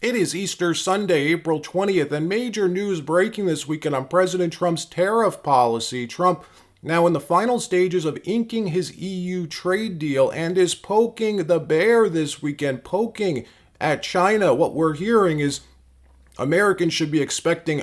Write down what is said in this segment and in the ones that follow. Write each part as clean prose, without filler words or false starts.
It is Easter Sunday, April 20th, and major news breaking this weekend on President Trump's tariff policy. Trump now in the final stages of inking his EU trade deal and is poking the bear this weekend, poking at China. What we're hearing is Americans should be expecting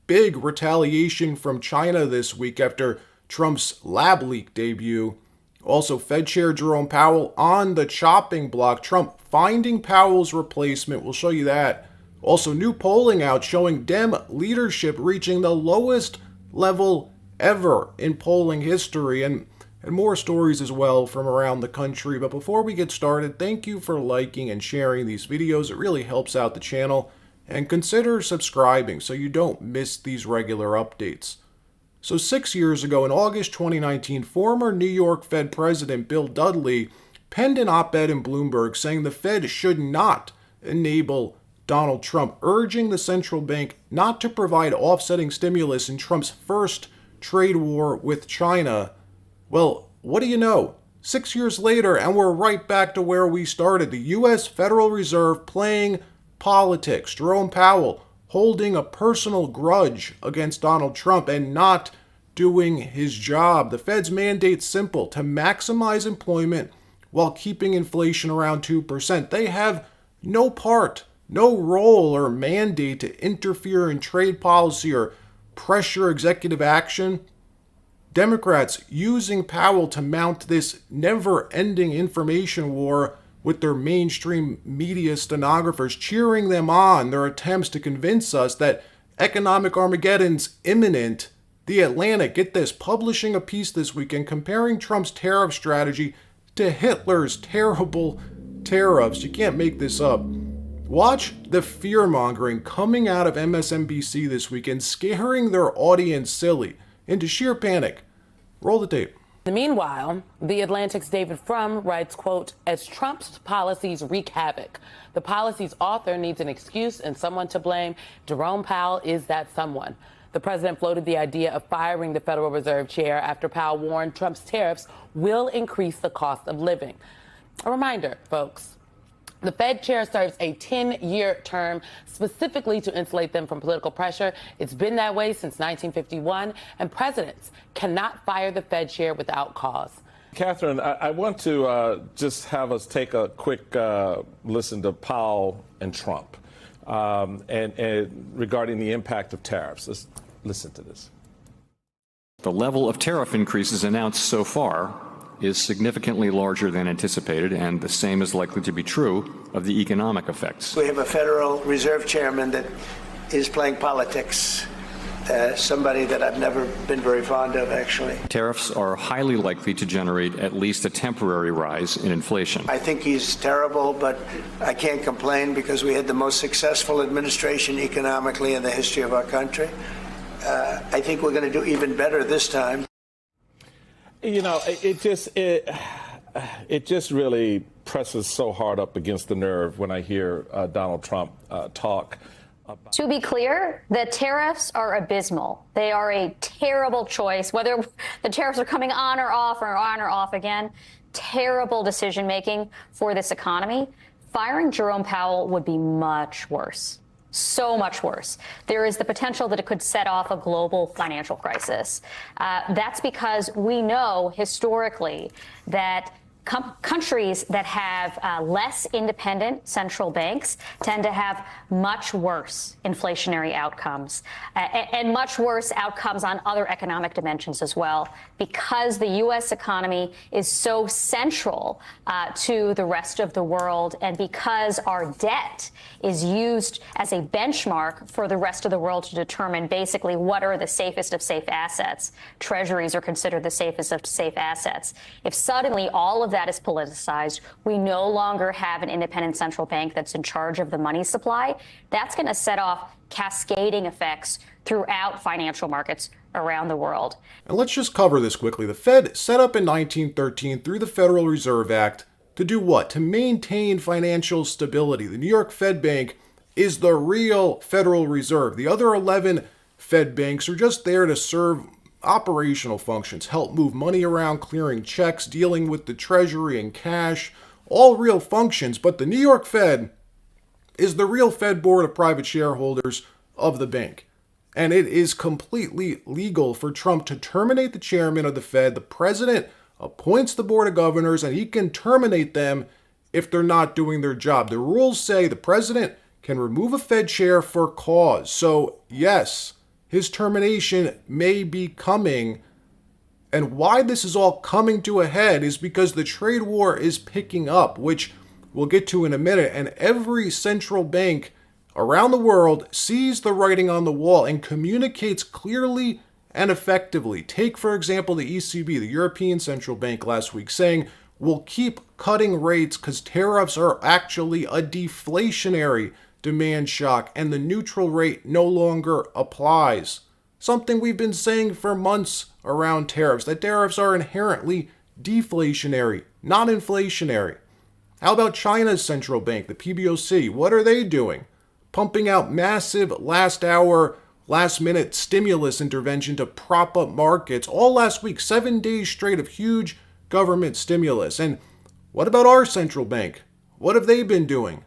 big retaliation from China this week after Trump's lab leak debut. Also, Fed Chair Jerome Powell on the chopping block. Trump finding Powell's replacement. We'll show you that. Also, new polling out showing Dem leadership reaching the lowest level ever in polling history, and more stories as well from around the country. But before we get started, thank you for liking and sharing these videos. It really helps out the channel. And consider subscribing so you don't miss these regular updates. So 6 years ago, in August 2019, former New York Fed President Bill Dudley penned an op-ed in Bloomberg saying the Fed should not enable Donald Trump, urging the central bank not to provide offsetting stimulus in Trump's first trade war with China. Well, what do you know? 6 years later, and we're right back to where we started. The U.S. Federal Reserve playing politics. Jerome Powell holding a personal grudge against Donald Trump and not doing his job. The Fed's mandate's simple: to maximize employment while keeping inflation around 2%. They have no part, no role or mandate to interfere in trade policy or pressure executive action. Democrats using Powell to mount this never-ending information war with their mainstream media stenographers cheering them on their attempts to convince us that economic Armageddon's imminent. The Atlantic, get this, publishing a piece this weekend comparing Trump's tariff strategy to Hitler's terrible tariffs. You can't make this up. Watch the fear-mongering coming out of MSNBC this weekend, scaring their audience silly into sheer panic. Roll the tape. Meanwhile, The Atlantic's David Frum writes, quote, as Trump's policies wreak havoc, the policy's author needs an excuse and someone to blame. Jerome Powell is that someone. The president floated the idea of firing the Federal Reserve chair after Powell warned Trump's tariffs will increase the cost of living. A reminder, folks. The Fed chair serves a 10-year term specifically to insulate them from political pressure. It's been that way since 1951, and presidents cannot fire the Fed chair without cause. Catherine, I want to just have us take a quick listen to Powell and Trump and regarding the impact of tariffs. Let's listen to this. The level of tariff increases announced so far is significantly larger than anticipated, and the same is likely to be true of the economic effects. We have a Federal Reserve chairman that is playing politics, somebody that I've never been very fond of, actually. Tariffs are highly likely to generate at least a temporary rise in inflation. I think he's terrible, but I can't complain because we had the most successful administration economically in the history of our country. I think we're going to do even better this time. You know, it just really presses so hard up against the nerve when I hear Donald Trump talk. To be clear, the tariffs are abysmal. They are a terrible choice, whether the tariffs are coming on or off again. Terrible decision making for this economy. Firing Jerome Powell would be much worse. So much worse. There is the potential that it could set off a global financial crisis. That's because we know historically that countries that have less independent central banks tend to have much worse inflationary outcomes and much worse outcomes on other economic dimensions as well, because the U.S. economy is so central to the rest of the world, and because our debt is used as a benchmark for the rest of the world to determine basically what are the safest of safe assets. Treasuries are considered the safest of safe assets. If suddenly all of that is politicized, we no longer have an independent central bank that's in charge of the money supply, that's going to set off cascading effects throughout financial markets around the world. And let's just cover this quickly. The Fed set up in 1913 through the Federal Reserve Act to do what? To maintain financial stability. The New York Fed Bank is the real Federal Reserve. The other 11 Fed banks are just there to serve operational functions, help move money around, clearing checks, dealing with the Treasury and cash, all real functions. But the New York Fed is the real Fed board of private shareholders of the bank. And it is completely legal for Trump to terminate the chairman of the Fed. The president appoints the board of governors, and he can terminate them if they're not doing their job. The rules say the president can remove a Fed chair for cause. So, yes, his termination may be coming. And why this is all coming to a head is because the trade war is picking up, which we'll get to in a minute. And every central bank around the world sees the writing on the wall and communicates clearly and effectively. Take, for example, the ECB, the European Central Bank, last week, saying we'll keep cutting rates because tariffs are actually a deflationary demand shock and the neutral rate no longer applies. Something we've been saying for months around tariffs, that tariffs are inherently deflationary, not inflationary. How about China's central bank, the PBOC? What are they doing? Pumping out massive last-minute stimulus intervention to prop up markets all last week, 7 days straight of huge government stimulus. And what about our central bank? What have they been doing?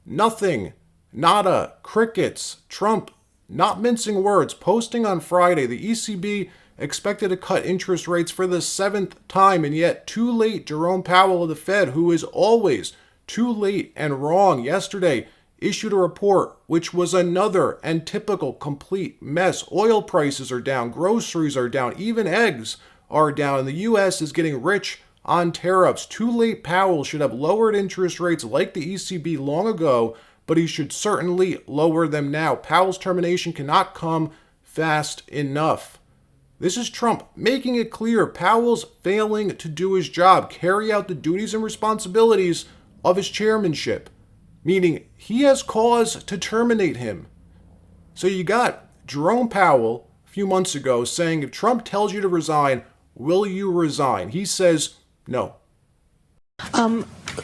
Nothing. Nada. Crickets. Trump, not mincing words, posting on Friday the ECB expected to cut interest rates for the 7th time, and yet too late. Jerome Powell of the Fed, who is always too late and wrong, yesterday issued a report which was another and typical complete mess. Oil prices are down, groceries are down, even eggs are down, and the U.S. is getting rich on tariffs. Too late. Powell should have lowered interest rates like the ECB long ago, but he should certainly lower them now. Powell's termination cannot come fast enough. This is Trump making it clear Powell's failing to do his job, carry out the duties and responsibilities of his chairmanship, meaning he has cause to terminate him. So you got Jerome Powell a few months ago saying, if Trump tells you to resign, will you resign? He says no.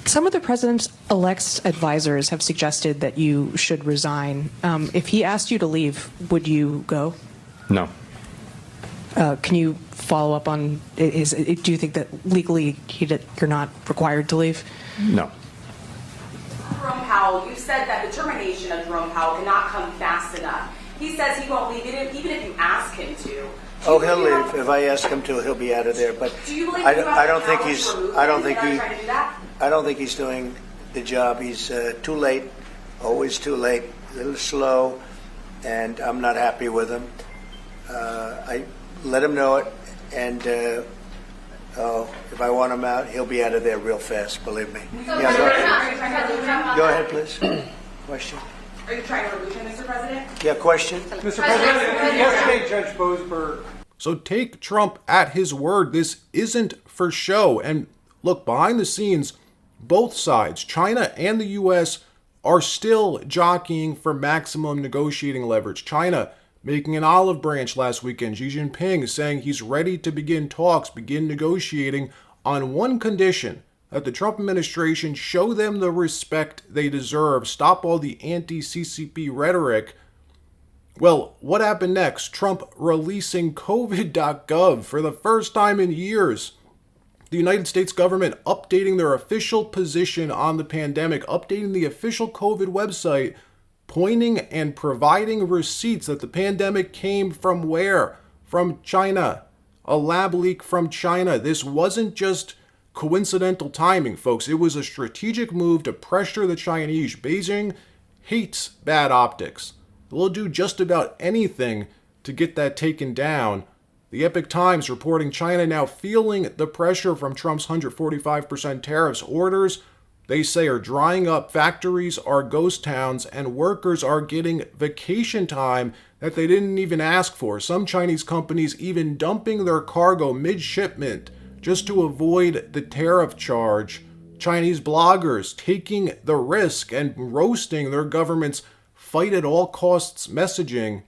Some of the president-elect's advisors have suggested that you should resign. If he asked you to leave, would you go? No. Can you follow up on, do you think that legally you're not required to leave? No. Jerome Powell, you said that the termination of Jerome Powell cannot come fast enough. He says he won't leave even if you ask him to. Oh, he'll leave. If I ask him to, he'll be out of there. But do you believe I don't think he's doing the job. He's too late, always too late, a little slow, and I'm not happy with him. I let him know it, and if I want him out, he'll be out of there real fast, believe me. Yeah, go ahead, please. Question? Are you trying to remove him, Mr. President? Yeah, question? Mr. President, yesterday Judge Boasberg. So take Trump at his word. This isn't for show. And look, behind the scenes, both sides, China and the U.S., are still jockeying for maximum negotiating leverage. China making an olive branch last weekend. Xi Jinping saying he's ready to begin talks, begin negotiating on one condition, that the Trump administration show them the respect they deserve, stop all the anti-CCP rhetoric. Well, what happened next? Trump releasing COVID.gov for the first time in years. The United States government updating their official position on the pandemic, updating the official COVID website, pointing and providing receipts that the pandemic came from where? From China. A lab leak from China. This wasn't just coincidental timing, folks. It was a strategic move to pressure the Chinese. Beijing hates bad optics. They'll do just about anything to get that taken down. The Epoch Times reporting China now feeling the pressure from Trump's 145% tariffs. Orders, they say, are drying up. Factories are ghost towns, and workers are getting vacation time that they didn't even ask for. Some Chinese companies even dumping their cargo mid-shipment just to avoid the tariff charge. Chinese bloggers taking the risk and roasting their government's fight at all costs messaging,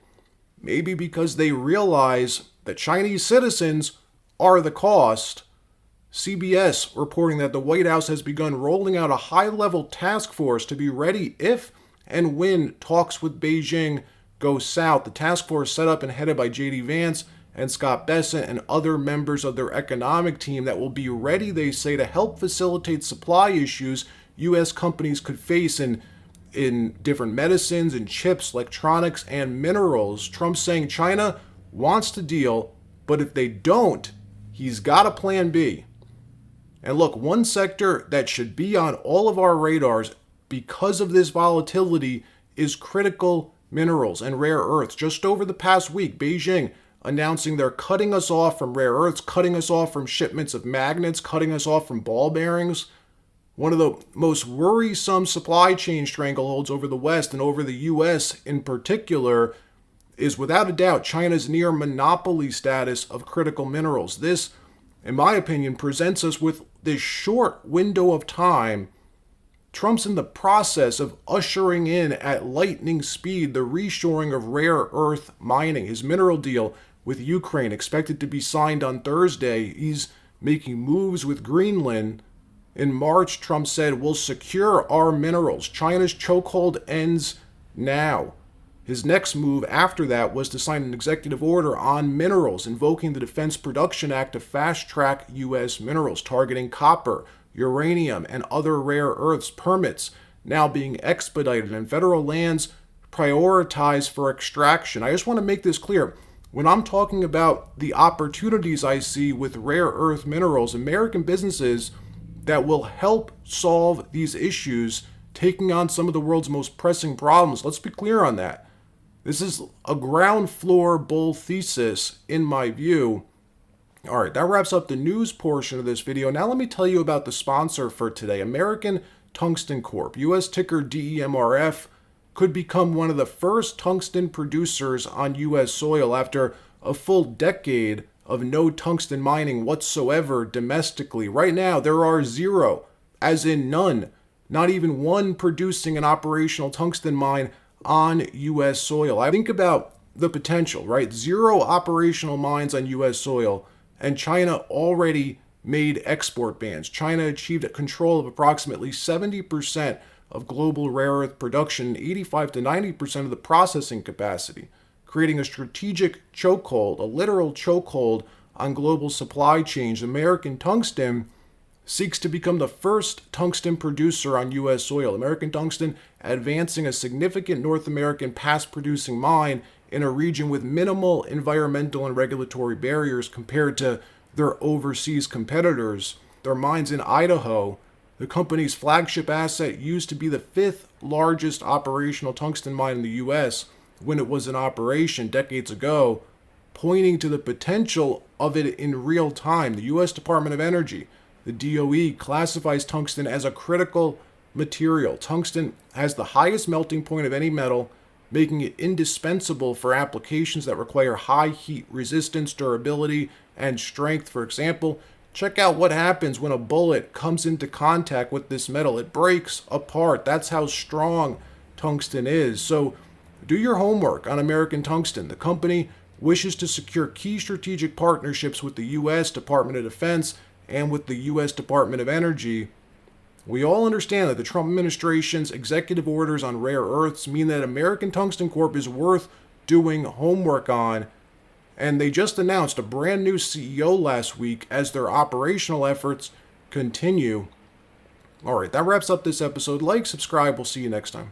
maybe because they realize that Chinese citizens are the cost. CBS reporting that the White House has begun rolling out a high-level task force to be ready if and when talks with Beijing go south. The task force set up and headed by J.D. Vance and Scott Bessent and other members of their economic team that will be ready, they say, to help facilitate supply issues U.S. companies could face. And in different medicines and chips, electronics, and minerals. Trump's saying China wants to deal, but if they don't, he's got a plan B. And look, one sector that should be on all of our radars because of this volatility is critical minerals and rare earths. Just over the past week, Beijing announcing they're cutting us off from rare earths, cutting us off from shipments of magnets, cutting us off from ball bearings. One of the most worrisome supply chain strangleholds over the West and over the U.S. in particular is without a doubt China's near monopoly status of critical minerals. This, in my opinion, presents us with this short window of time. Trump's in the process of ushering in at lightning speed the reshoring of rare earth mining. His mineral deal with Ukraine, expected to be signed on Thursday. He's making moves with Greenland. In March, Trump said, we'll secure our minerals. China's chokehold ends now. His next move after that was to sign an executive order on minerals, invoking the Defense Production Act to fast-track U.S. minerals, targeting copper, uranium, and other rare earths. Permits now being expedited and federal lands prioritized for extraction. I just want to make this clear. When I'm talking about the opportunities I see with rare earth minerals, American businesses that will help solve these issues, taking on some of the world's most pressing problems. Let's be clear on that. This is a ground floor bull thesis, in my view. All right, that wraps up the news portion of this video. Now let me tell you about the sponsor for today, American Tungsten Corp. U.S. ticker DEMRF could become one of the first tungsten producers on U.S. soil after a full decade of no tungsten mining whatsoever domestically. Right now, there are zero, as in none, not even one producing an operational tungsten mine on U.S. soil. I think about the potential, right? Zero operational mines on U.S. soil, and China already made export bans. China achieved a control of approximately 70% of global rare earth production, 85 to 90% of the processing capacity, creating a strategic chokehold, a literal chokehold on global supply chains. American Tungsten seeks to become the first tungsten producer on U.S. soil. American Tungsten advancing a significant North American past-producing mine in a region with minimal environmental and regulatory barriers compared to their overseas competitors. Their mines in Idaho, the company's flagship asset, used to be the fifth largest operational tungsten mine in the U.S. when it was in operation decades ago, pointing to the potential of it in real time. The U.S. Department of Energy, the DOE, classifies tungsten as a critical material. Tungsten has the highest melting point of any metal, making it indispensable for applications that require high heat resistance, durability, and strength. For example, check out what happens when a bullet comes into contact with this metal. It breaks apart. That's how strong tungsten is. So do your homework on American Tungsten. The company wishes to secure key strategic partnerships with the U.S. Department of Defense and with the U.S. Department of Energy. We all understand that the Trump administration's executive orders on rare earths mean that American Tungsten Corp is worth doing homework on, and they just announced a brand new CEO last week as their operational efforts continue. All right, that wraps up this episode. Like, subscribe, we'll see you next time.